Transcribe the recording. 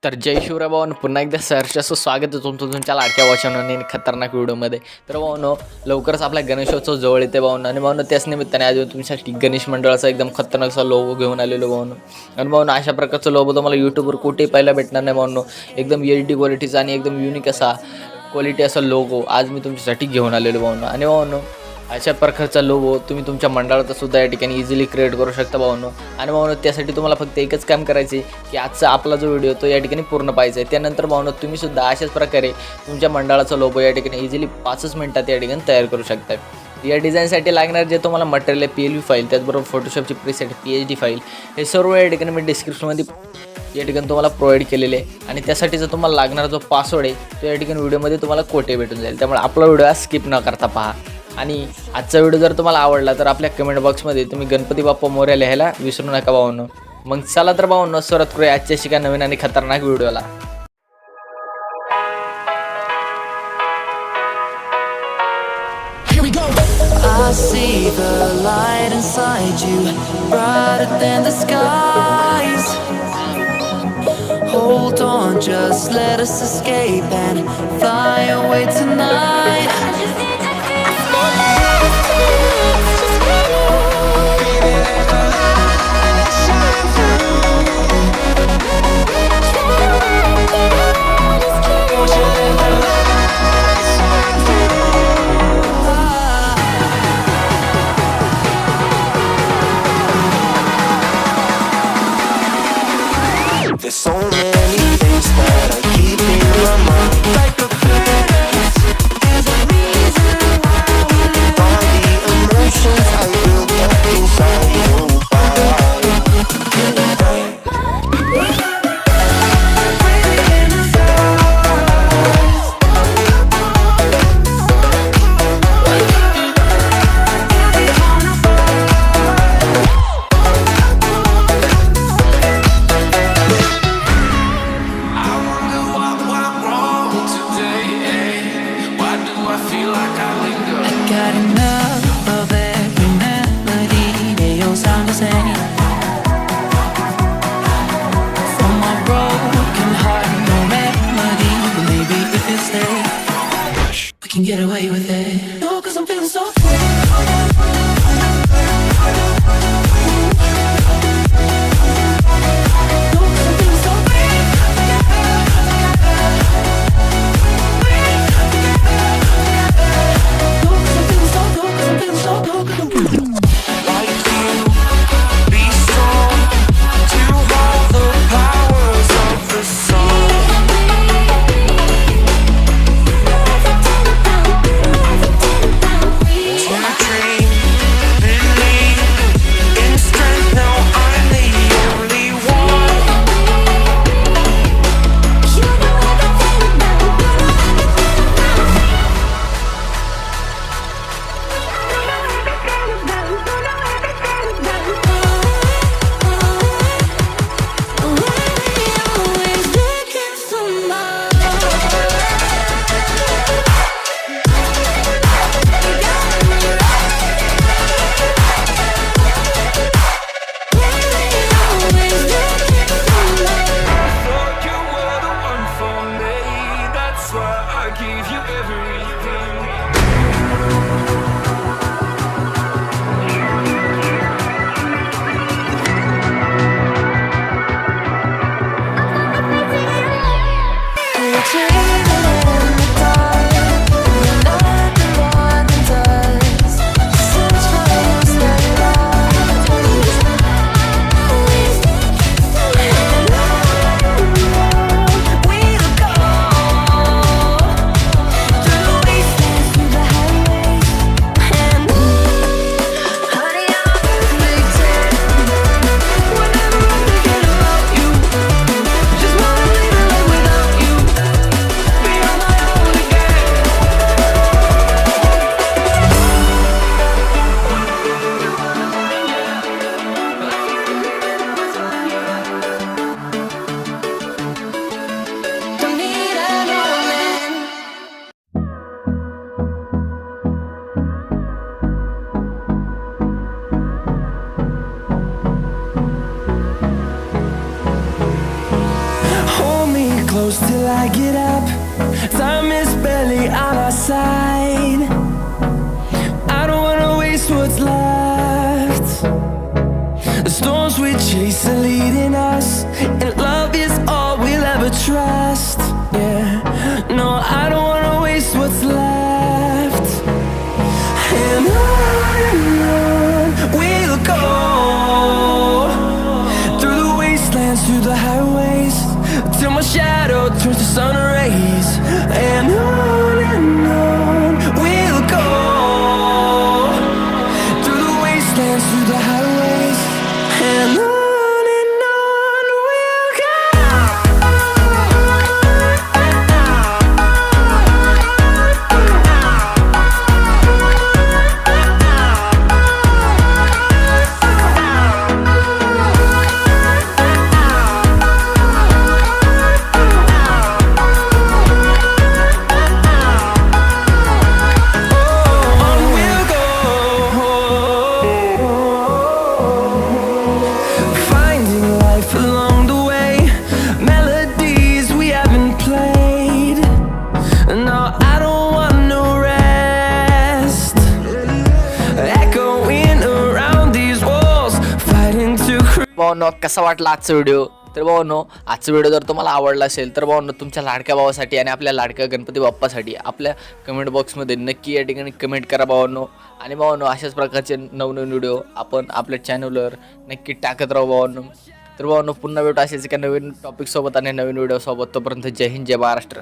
तर जय शिवराय भावांनो, पुन्हा एकदा सहर्षाचं स्वागत आहे तुमच्या लाडक्या वाचनाने खतरनाक व्हिडिओमध्ये. तर भावांनो, लवकरच आपला गणेशोत्सव जवळ येते भावांनो. आणि भावांनो, त्याच निमित्ताने आज तुमच्यासाठी गणेश मंडळाचा एकदम खतरनाक असा लोगो घेऊन आलेलो भावांनो. आणि भावांनो, अशा प्रकारचा लोगो तुम्हाला यूट्यूबवर कुठेही पाहायला भेटणार नाही भावांनो. एकदम HD क्वालिटीचा आणि एकदम युनिक असा क्वालिटी असा लोगो आज मी तुमच्यासाठी घेऊन आलेलो भावांनो. आणि भावांनो, अशा प्रकारचा लोगो तुम्ही तुमच्या मंडळाचा सुद्धा या ठिकाणी इझिली क्रिएट करू शकता भावांनो. आणि भावांनो, त्यासाठी तुम्हाला फक्त एकच काम करायचे की आजचा आपला जो व्हिडिओ तो या ठिकाणी पूर्ण पाहायचा आहे. त्यानंतर भावांनो, तुम्ही सुद्धा अशाच प्रकारे तुमच्या मंडळाचा लोगो या ठिकाणी इझिली 5 मिनिटात या ठिकाणी तयार करू शकता. या डिझाईनसाठी लागणार जे तुम्हाला मटेरियल आहे, PLV फाईल, त्याचबरोबर फोटोशॉपची प्रीसेट PSD फाईल, हे सर्व या ठिकाणी मी डिस्क्रिप्शनमध्ये या ठिकाणी तुम्हाला प्रोव्हाइड केलेले आहे. आणि त्यासाठीचा तुम्हाला लागणारा जो पासवर्ड आहे तो या ठिकाणी व्हिडिओमध्ये तुम्हाला कोठे भेटून जाईल. त्यामुळे आपला व्हिडिओ स्किप न करता पहा. आणि आजचा व्हिडिओ जर तुम्हाला आवडला तर आपल्या कमेंट बॉक्समध्ये तुम्ही गणपती बाप्पा मोरया लिहायला विसरू नका भावांनो. मग चला तर भावांनो, सुरुवात करूया आजच्या शिका नवीन आणि खतरनाक व्हिडिओला. I see the light inside you, brighter than the skies. Hold on, just let us escape and fly away tonight. There's so many things that I keep in my mind, like a past. There's a reason why all the emotions I built up inside you. Got enough of every melody, they all sound the same. From my broken heart, no remedy, but maybe if you stay, we can get away with it. No, 'cause I'm feeling so free. close till I get up. Time is barely on our side. I don't wanna waste what's left. The storms we chase are leading us, and love is all we'll ever trust. Yeah, no, I don't wanna waste what's left. And on we'll go, through the wastelands, through the highways, till my shadow turns to sun rays. And on we'll go, through the wastelands, through the highways, and on we'll go. Finding life along the way, melodies we haven't played. No, I don't want no rest. Echoing around these walls, fighting to create. भावांनो कसा वाटला आजचा video? तर भावांनो आजचा video जर तुम्हाला आवडला असेल तर भावांनो तुमच्या लाडक्या भावासाठी आणि आपल्या लाडक्या गणपती बाप्पासाठी आपल्या कमेंट बॉक्समध्ये नक्की या ठिकाणी कमेंट करा भावांनो. आणि भावांनो अशाच प्रकारचे नवनवीन व्हिडिओ आपण आपल्या चॅनलवर नक्की टाकत राहू भावांनो. तर भावांनो पुन्हा भेटू असेच एका नवीन टॉपिकसोबत आणि नवीन व्हिडिओसोबत. तोपर्यंत जय हिंद, जय महाराष्ट्र.